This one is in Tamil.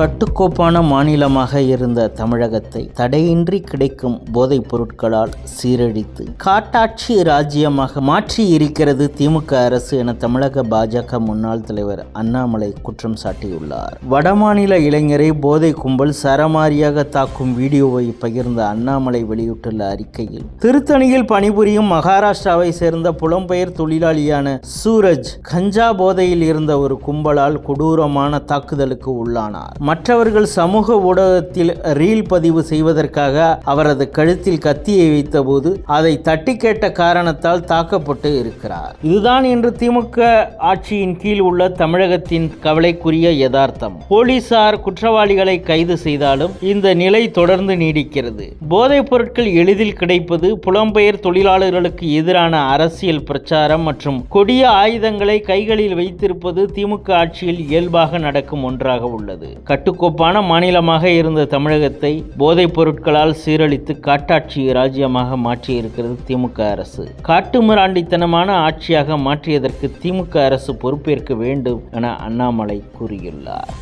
கட்டுக்கோப்பான மாநிலமாக இருந்த தமிழகத்தை தடையின்றி கிடைக்கும் போதைப் பொருட்களால் சீரழித்து காட்டாட்சி ராஜ்யமாக மாற்றி இருக்கிறது திமுக அரசு என தமிழக பாஜக முன்னாள் தலைவர் அண்ணாமலை குற்றம் சாட்டியுள்ளார். வடமாநில இளைஞரை போதை கும்பல் சரமாரியாக தாக்கும் வீடியோவை பகிர்ந்த அண்ணாமலை வெளியிட்டுள்ள அறிக்கையில், திருத்தணியில் பணிபுரியும் மகாராஷ்டிராவை சேர்ந்த புலம்பெயர் தொழிலாளியான சூரஜ் கஞ்சா போதையில் இருந்த ஒரு கும்பலால் கொடூரமான தாக்குதலுக்கு உள்ளானார். மற்றவர்கள் சமூக ஊடகத்தில் ரீல் பதிவு செய்வதற்காக அவரது கழுத்தில் கத்தியை வைத்தபோது அதை தட்டி கேட்ட காரணத்தால் தாக்கப்பட்டு இருக்கிறார். இதுதான் இன்று திமுக ஆட்சியின் கீழ் உள்ள தமிழகத்தின் கவலைக்குரிய யதார்த்தம். போலீசார் குற்றவாளிகளை கைது செய்தாலும் இந்த நிலை தொடர்ந்து நீடிக்கிறது. போதைப் பொருட்கள் எளிதில் கிடைப்பது, புலம்பெயர் தொழிலாளர்களுக்கு எதிரான அரசியல் பிரச்சாரம் மற்றும் கொடிய ஆயுதங்களை கைகளில் வைத்திருப்பது திமுக ஆட்சியில் இயல்பாக நடக்கும் ஒன்றாக உள்ளது. கட்டுக்கோப்பான மாநிலமாக இருந்த தமிழகத்தை போதைப் பொருட்களால் சீரழித்து காட்டாட்சி ராஜ்யமாக மாற்றியிருக்கிறது திமுக அரசு. காட்டுமிராண்டித்தனமான ஆட்சியாக மாற்றியதற்கு திமுக அரசு பொறுப்பேற்க வேண்டும் என அண்ணாமலை கூறியுள்ளார்.